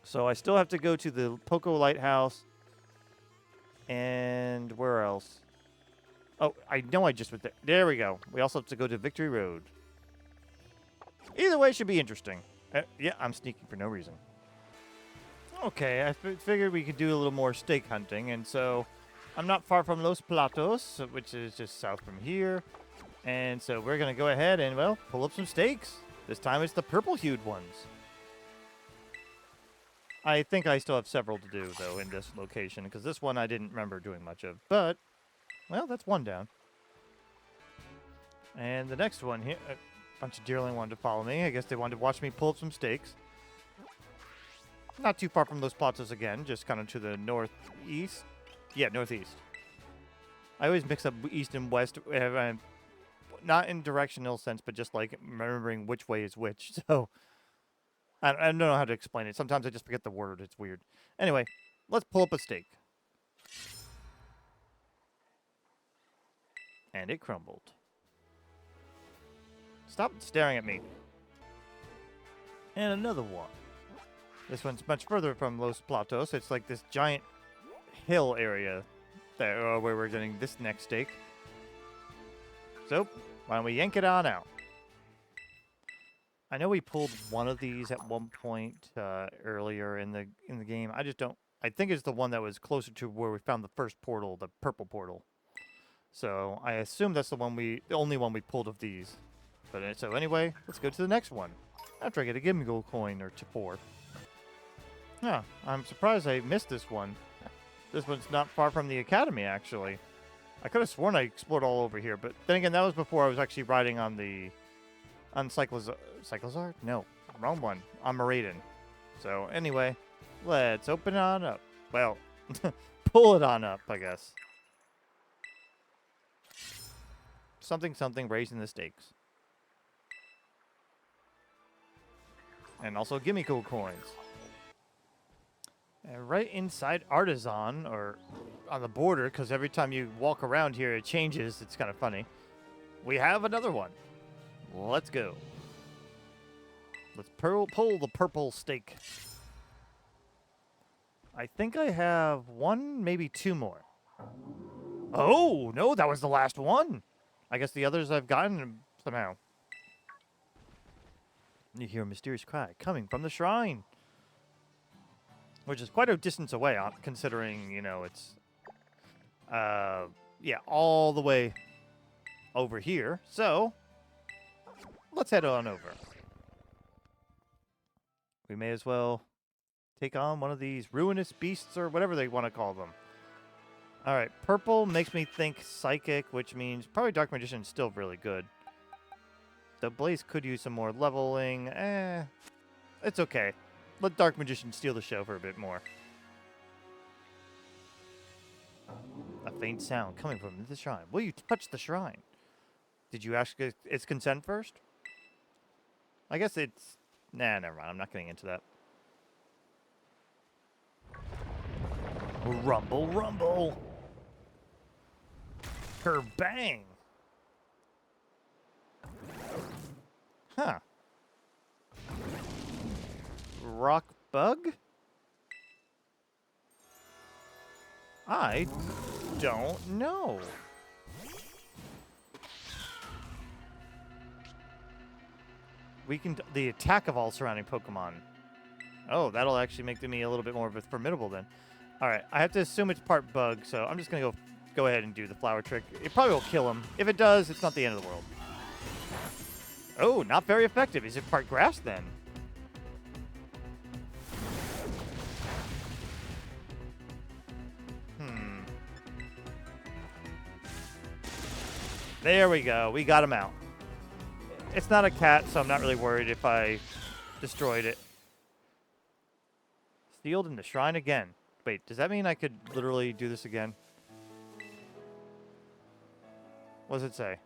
So I still have to go to the Poco Lighthouse. And where else? Oh, I know I just went there. There we go. We also have to go to Victory Road. Either way, should be interesting. Yeah, I'm sneaking for no reason. Okay, I figured we could do a little more stake hunting, and so I'm not far from Los Platos, which is just south from here. And so we're going to go ahead and, well, pull up some stakes. This time it's the purple-hued ones. I think I still have several to do, though, in this location, because this one I didn't remember doing much of. But, well, that's one down. And the next one here, a bunch of deerling wanted to follow me. I guess they wanted to watch me pull up some stakes. Not too far from those Platos again, just kind of to the northeast. Yeah, northeast. I always mix up east and west, not in directional sense, but just like remembering which way is which. So I don't know how to explain it. Sometimes I just forget the word. It's weird. Anyway, let's pull up a stake. And it crumbled. Stop staring at me. And another one. This one's much further from Los Platos. It's like this giant hill area there, where we're getting this next stake. So, why don't we yank it on out? I know we pulled one of these at one point earlier in the game. I just don't. I think it's the one that was closer to where we found the first portal, the purple portal. So I assume that's the only one we pulled of these. But so anyway, let's go to the next one. After I get a Gimme Gold coin or 4. Yeah, I'm surprised I missed this one. This one's not far from the academy, actually. I could have sworn I explored all over here, but then again, that was before I was actually riding on Cyclozar? No, wrong one. On Maraudon. So anyway, let's open it on up. Well, pull it on up, I guess. Something, raising the stakes. And also gimme cool coins. And right inside Artisan, or on the border, because every time you walk around here it changes, it's kind of funny. We have another one. Let's go. Let's pull the purple stake. I think I have one, maybe 2 more. Oh, no, that was the last one. I guess the others I've gotten somehow. You hear a mysterious cry coming from the shrine. Which is quite a distance away, considering, you know, it's, yeah, all the way over here. So, let's head on over. We may as well take on one of these Ruinous Beasts, or whatever they want to call them. Alright, purple makes me think Psychic, which means probably Dark Magician is still really good. The Blaze could use some more leveling. It's okay. Let Dark Magician steal the show for a bit more. A faint sound coming from the shrine. Will you touch the shrine? Did you ask its consent first? I guess it's... Nah, never mind. I'm not getting into that. Rumble, rumble. Kerbang. Huh. Rock bug? I don't know. Weakened the attack of all surrounding Pokemon. Oh, that'll actually make me a little bit more of a formidable then. All right, I have to assume it's part bug, so I'm just gonna go ahead and do the flower trick. It probably will kill him. If it does, it's not the end of the world. Oh, not very effective. Is it part grass then? There we go. We got him out. It's not a cat, so I'm not really worried if I destroyed it. Sealed in the shrine again. Wait, does that mean I could literally do this again? What does it say?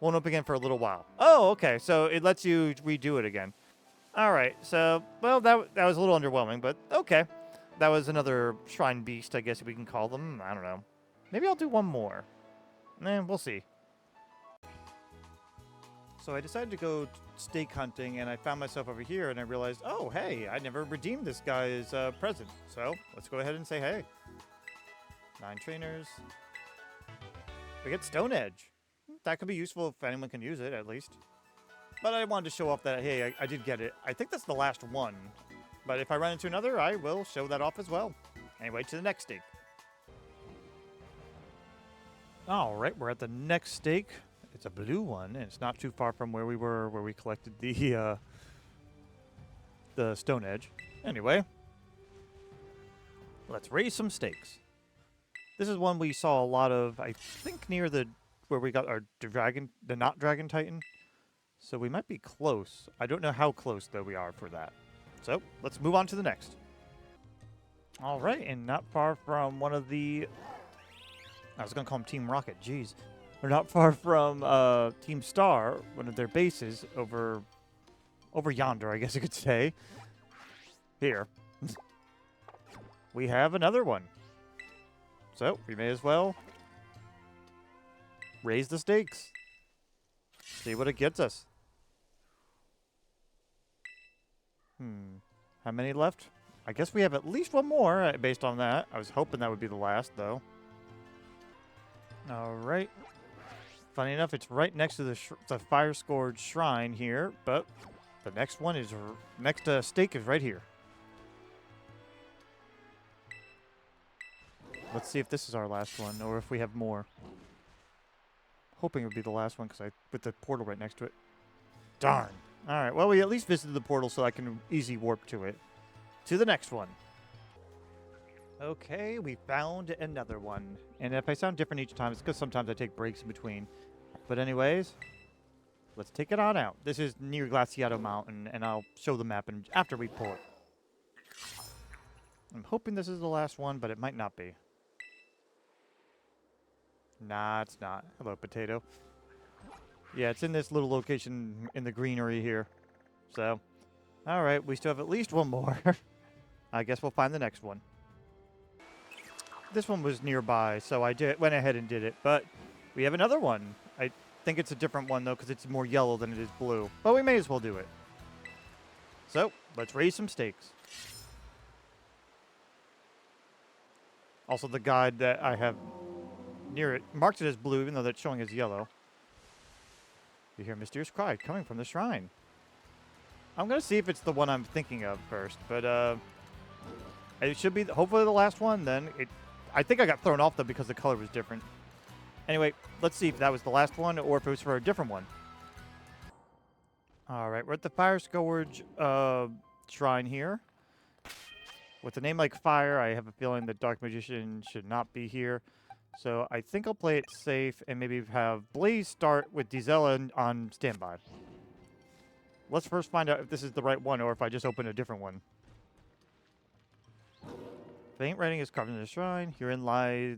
Won't open again for a little while. Oh, okay. So it lets you redo it again. All right. So, well, that was a little underwhelming, but okay. That was another shrine beast, I guess we can call them. I don't know. Maybe I'll do one more. We'll see. So I decided to go stake hunting, and I found myself over here, and I realized, oh, hey, I never redeemed this guy's present. So let's go ahead and say hey. 9 trainers. We get Stone Edge. That could be useful if anyone can use it, at least. But I wanted to show off that, hey, I did get it. I think that's the last one. But if I run into another, I will show that off as well. Anyway, to the next stake. All right, we're at the next stake. It's a blue one, and it's not too far from where we were, where we collected the Stone Edge. Anyway, let's raise some stakes. This is one we saw a lot of, I think, near where we got our not dragon titan. So we might be close. I don't know how close, though, we are for that. So let's move on to the next. All right, and not far from one of the... I was going to call them Team Rocket. Jeez. We're not far from Team Star, one of their bases over yonder, I guess you could say. Here. We have another one. So we may as well raise the stakes. See what it gets us. How many left? I guess we have at least one more based on that. I was hoping that would be the last, though. All right. Funny enough, it's right next to the Fire Scourge Shrine here, but the next one is... next stake is right here. Let's see if this is our last one, or if we have more. Hoping it would be the last one, because with the portal right next to it. Darn. All right, well, we at least visited the portal, so I can easy warp to it. To the next one. Okay, we found another one. And if I sound different each time, it's because sometimes I take breaks in between. But anyways, let's take it on out. This is near Glaciato Mountain, and I'll show the map after we pull it. I'm hoping this is the last one, but it might not be. Nah, it's not. Hello, potato. Yeah, it's in this little location in the greenery here. So, all right, we still have at least one more. I guess we'll find the next one. This one was nearby, so I went ahead and did it. But we have another one. I think it's a different one, though, because it's more yellow than it is blue. But we may as well do it. So, let's raise some stakes. Also, the guide that I have near it marks it as blue, even though that's showing as yellow. You hear a mysterious cry coming from the shrine. I'm going to see if it's the one I'm thinking of first, but it should be hopefully the last one. Then I think I got thrown off, though, because the color was different. Anyway, let's see if that was the last one or if it was for a different one. All right, we're at the Fire Scourge Shrine here. With a name like Fire, I have a feeling the Dark Magician should not be here. So I think I'll play it safe and maybe have Blaze start with Dizella on standby. Let's first find out if this is the right one or if I just opened a different one. Faint writing is carved into the shrine. Herein lie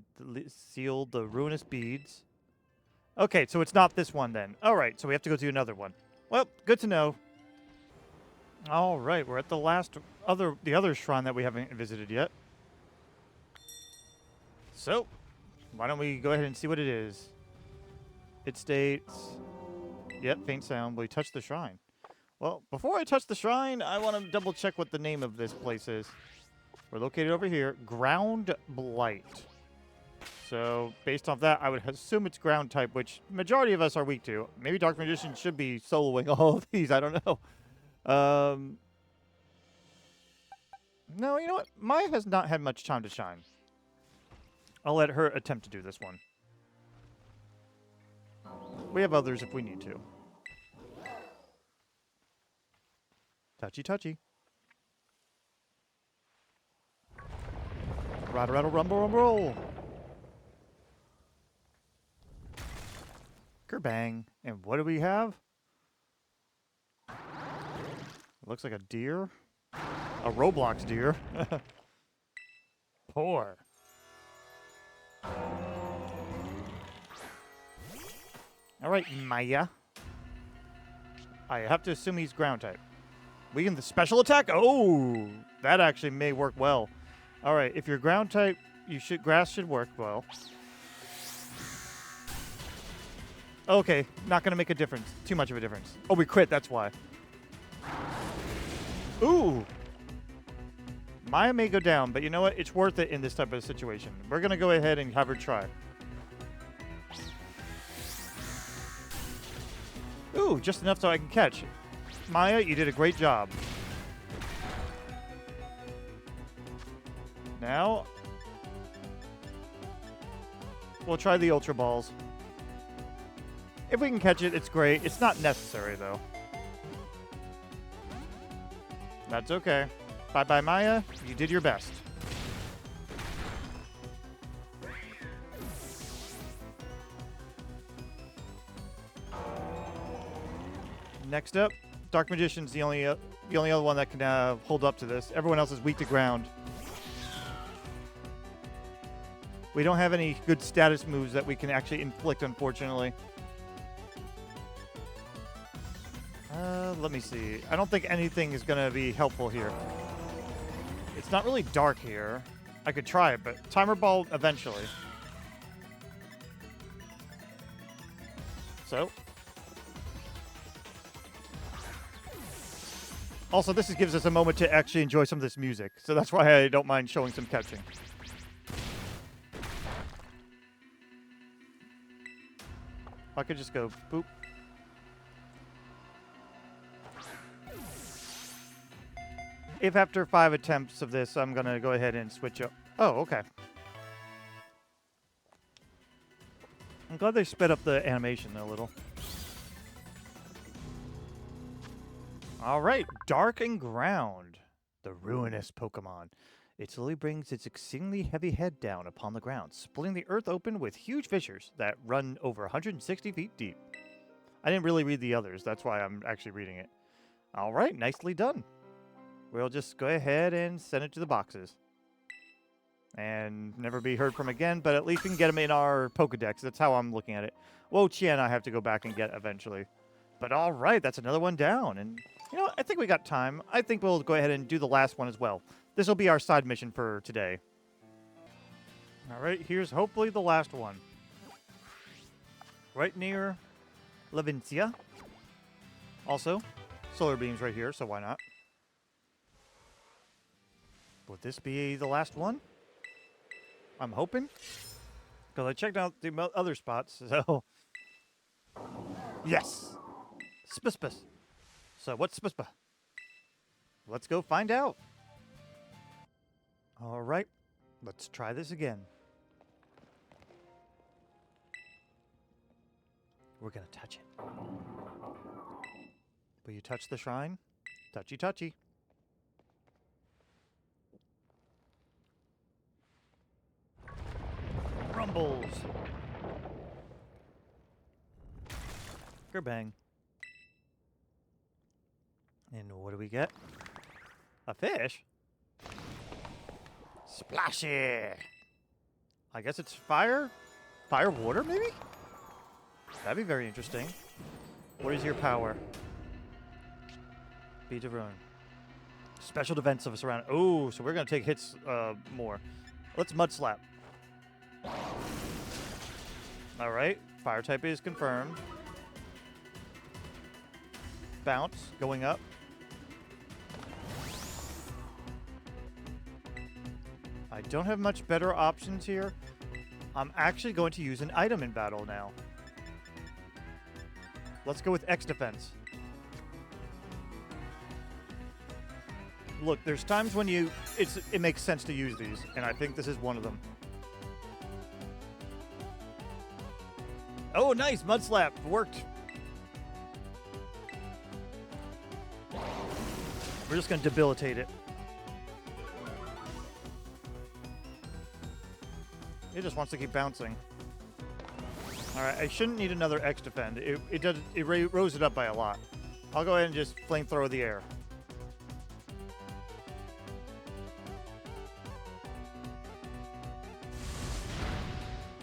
sealed the Ruinous Beasts. Okay, so it's not this one then. All right, so we have to go to another one. Well, good to know. All right, we're at the other shrine that we haven't visited yet. So, why don't we go ahead and see what it is? It states, yep, faint sound. Will you touch the shrine? Well, before I touch the shrine, I want to double check what the name of this place is. We're located over here, Ground Blight. So, based off that, I would assume it's ground type, which majority of us are weak to. Maybe Dark Magician should be soloing all of these. I don't know. No, you know what? Maya has not had much time to shine. I'll let her attempt to do this one. We have others if we need to. Touchy, touchy. Rattle, rattle, rumble, rumble, roll. Kerbang. And what do we have? It looks like a deer. A Roblox deer. Poor. All right, Maya. I have to assume he's ground type. We can the special attack. Oh, that actually may work well. All right, if you're ground type, grass should work well. Okay, not gonna make a difference. Too much of a difference. Oh, we crit. That's why. Ooh. Maya may go down, but you know what? It's worth it in this type of situation. We're gonna go ahead and have her try. Ooh, just enough so I can catch. Maya, you did a great job. Now, we'll try the Ultra Balls. If we can catch it, it's great. It's not necessary, though. That's okay. Bye-bye, Maya. You did your best. Next up, Dark Magician's the only other one that can hold up to this. Everyone else is weak to ground. We don't have any good status moves that we can actually inflict, unfortunately. Let me see. I don't think anything is going to be helpful here. It's not really dark here. I could try it, but Timer Ball eventually. So. Also, this gives us a moment to actually enjoy some of this music. So that's why I don't mind showing some catching. I could just go boop. If after 5 attempts of this, I'm going to go ahead and switch up. Oh, okay. I'm glad they sped up the animation a little. All right, Dark and Ground, the ruinous Pokemon. It slowly brings its exceedingly heavy head down upon the ground, splitting the earth open with huge fissures that run over 160 feet deep. I didn't really read the others. That's why I'm actually reading it. All right, nicely done. We'll just go ahead and send it to the boxes. And never be heard from again, but at least we can get them in our Pokedex. That's how I'm looking at it. Wo-Chien I have to go back and get eventually. But all right, that's another one down. And, you know, I think we got time. I think we'll go ahead and do the last one as well. This will be our side mission for today. All right, here's hopefully the last one. Right near Levincia. Also, solar beams right here, so why not? Would this be the last one? I'm hoping. Because I checked out the other spots, so... Yes! Spispus. So what's Spispa? Let's go find out. All right. Let's try this again. We're going to touch it. Will you touch the shrine? Touchy, touchy. Rumbles. Kerbang. And what do we get? A fish? Splashy! I guess it's fire? Fire water, maybe? That'd be very interesting. What is your power? Beat of Ruin. Special defense of us around. Oh, so we're going to take hits more. Let's Mud Slap. All right. Fire type is confirmed. Bounce going up. I don't have much better options here. I'm actually going to use an item in battle now. Let's go with X defense. Look, there's times when it makes sense to use these, and I think this is one of them. Oh, nice! Mud Slap. Worked. We're just going to debilitate it. It just wants to keep bouncing. Alright, I shouldn't need another X defend. It rose it up by a lot. I'll go ahead and just flamethrower the air.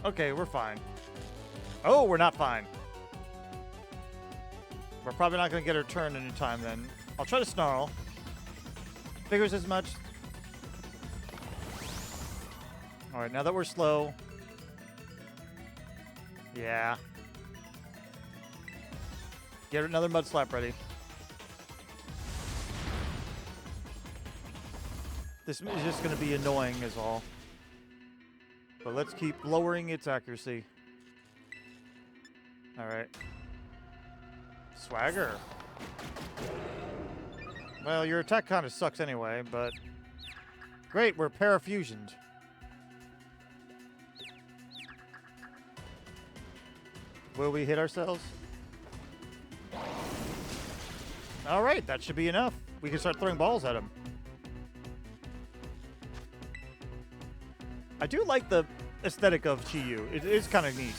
Okay, we're fine. Oh, we're not fine. We're probably not going to get her turn in time then. I'll try to snarl. Figures as much. Alright, now that we're slow. Yeah. Get another Mud Slap ready. This is just going to be annoying is all. But let's keep lowering its accuracy. Alright. Swagger. Well, your attack kind of sucks anyway, but... Great, we're parafusioned. Will we hit ourselves? Alright, that should be enough. We can start throwing balls at him. I do like the aesthetic of Chi-Yu. It is kind of neat.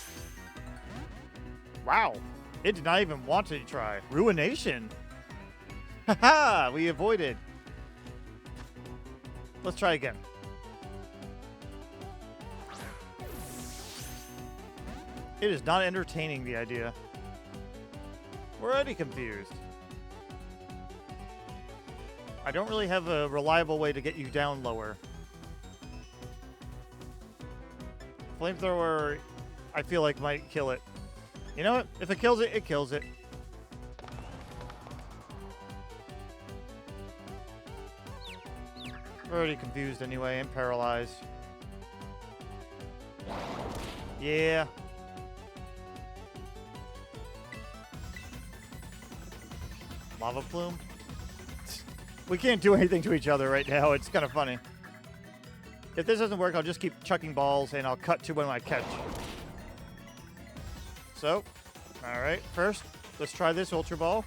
Wow. It did not even want to try. Ruination. Haha, we avoided. Let's try again. It is not entertaining, the idea. We're already confused. I don't really have a reliable way to get you down lower. Flamethrower, I feel like might kill it. You know what? If it kills it, it kills it. We're already confused anyway and paralyzed. Yeah. Lava plume? We can't do anything to each other right now. It's kind of funny. If this doesn't work, I'll just keep chucking balls and I'll cut to when I catch. So, alright, first, let's try this Ultra Ball.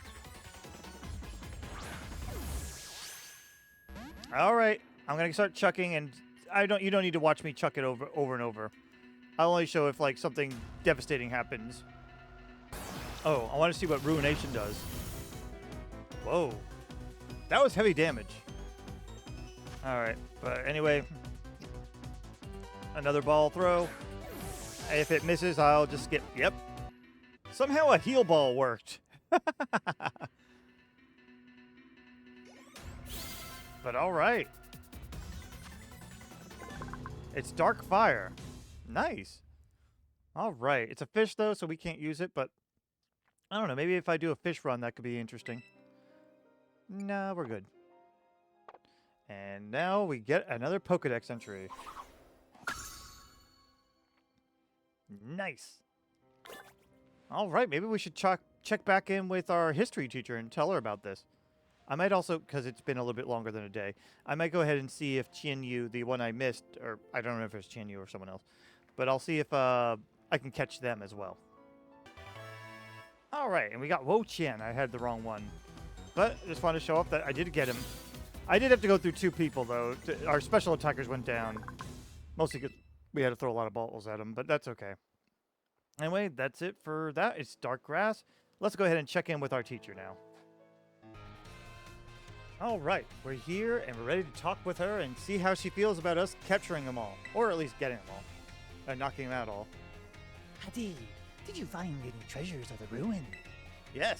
Alright, I'm gonna start chucking, and you don't need to watch me chuck it over and over. I'll only show if like something devastating happens. Oh, I want to see what Ruination does. Whoa. That was heavy damage. Alright, but anyway. Another ball throw. If it misses, I'll just skip. Yep. Somehow a heal ball worked. But alright. It's Dark Fire. Nice. Alright. It's a fish though, so we can't use it, but I don't know. Maybe if I do a fish run, that could be interesting. No, we're good. And now we get another Pokedex entry. Nice. All right, maybe we should check back in with our history teacher and tell her about this. I might also, because it's been a little bit longer than a day, I might go ahead and see if Qian-Yu, the one I missed, or I don't know if it's Qian-Yu or someone else, but I'll see if I can catch them as well. All right, and we got Wo-Chien. I had the wrong one. But I just wanted to show off that I did get him. I did have to go through 2 people, though. Our special attackers went down. Mostly because we had to throw a lot of balls at him, but that's okay. Anyway, that's it for that. It's dark grass. Let's go ahead and check in with our teacher now. All right, we're here, and we're ready to talk with her and see how she feels about us capturing them all. Or at least getting them all. And knocking them out all. Hadi, did you find any treasures of the ruin? Yes.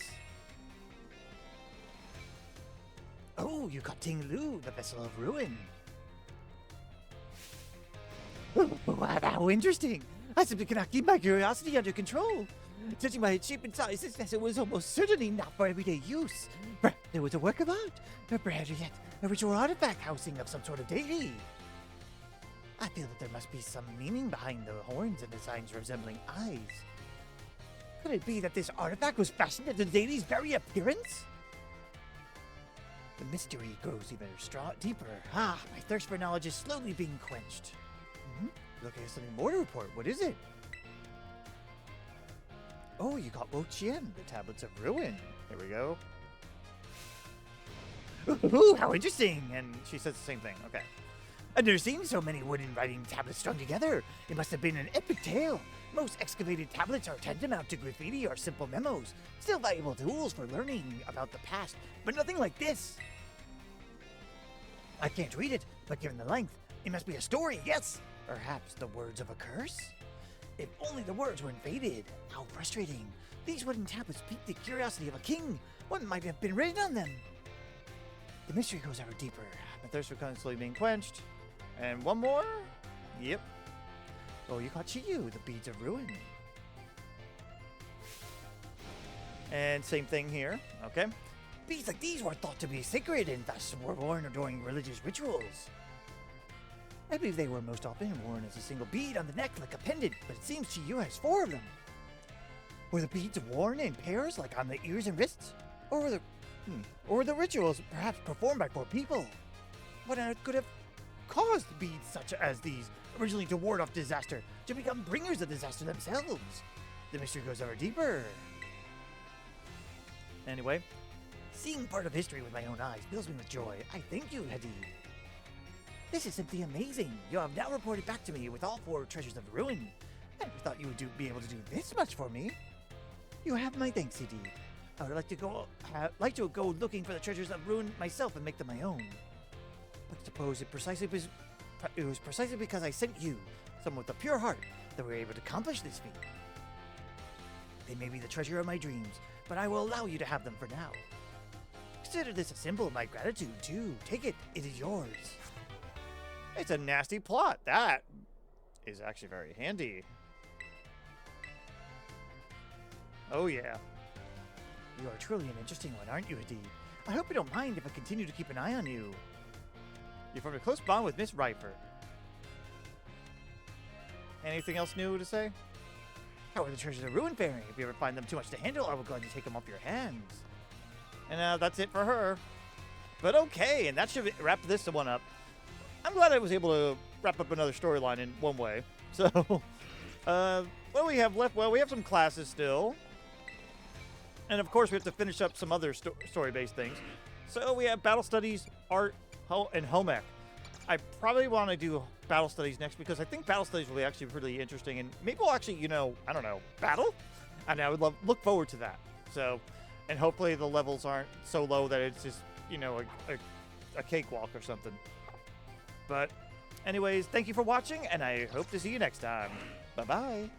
Oh, Oh, you got Ting-Lu, the Vessel of Ruin. Wow, how interesting. I simply cannot keep my curiosity under control. Judging by its shape and size, this vessel was almost certainly not for everyday use. Perhaps it was a work of art, or better yet, a ritual artifact housing of some sort of deity. I feel that there must be some meaning behind the horns and designs resembling eyes. Could it be that this artifact was fashioned into the deity's very appearance? The mystery grows even deeper. Ah, my thirst for knowledge is slowly being quenched. Looking at something more to report. What is it? Oh, you got Wo-Chien, the Tablets of Ruin. Here we go. Ooh, how interesting! And she says the same thing. Okay. I've never seen so many wooden writing tablets strung together. It must have been an epic tale. Most excavated tablets are tantamount to graffiti or simple memos. Still valuable tools for learning about the past, but nothing like this. I can't read it, but given the length, it must be a story, yes! Perhaps the words of a curse? If only the words weren't faded. How frustrating. These wooden tablets pique the curiosity of a king. What might have been written on them? The mystery goes ever deeper. My thirst for constantly being quenched. And one more? Yep. Oh, you got Chiyu, the Beads of Ruin. And same thing here. Okay. Beads like these were thought to be sacred and thus were worn during religious rituals. I believe they were most often worn as a single bead on the neck like a pendant, but it seems Chiyu has 4 of them. Were the beads worn in pairs like on the ears and wrists? Or were the rituals perhaps performed by 4 people? What on earth could have caused beads such as these, originally to ward off disaster, to become bringers of disaster themselves? The mystery goes ever deeper. Anyway, seeing part of history with my own eyes fills me with joy. I thank you, Hadid. This is simply amazing. You have now reported back to me with all 4 treasures of the ruin. I never thought you would be able to do this much for me. You have my thanks, Hadid. I would like to go looking for the treasures of ruin myself and make them my own. But suppose it was precisely because I sent you, someone with a pure heart, that we were able to accomplish this feat. They may be the treasure of my dreams, but I will allow you to have them for now. Consider this a symbol of my gratitude, too. Take it. It is yours. It's a nasty plot. That is actually very handy. Oh, yeah. You are truly an interesting one, aren't you, Hadid? I hope you don't mind if I continue to keep an eye on you. You formed a close bond with Miss Raifort. Anything else new to say? How are the treasures of ruin faring? If you ever find them too much to handle, I will gladly take them off your hands. And that's it for her. But okay, and that should wrap this one up. I'm glad I was able to wrap up another storyline in one way. So, what do we have left? Well, we have some classes still. And of course, we have to finish up some other story-based things. So we have battle studies, art, and home ec. I probably want to do battle studies next because I think battle studies will be actually really interesting. And maybe we'll actually, I don't know, battle? And I would look forward to that. So, and hopefully the levels aren't so low that it's just, a cakewalk or something. But anyways, thank you for watching, and I hope to see you next time. Bye-bye.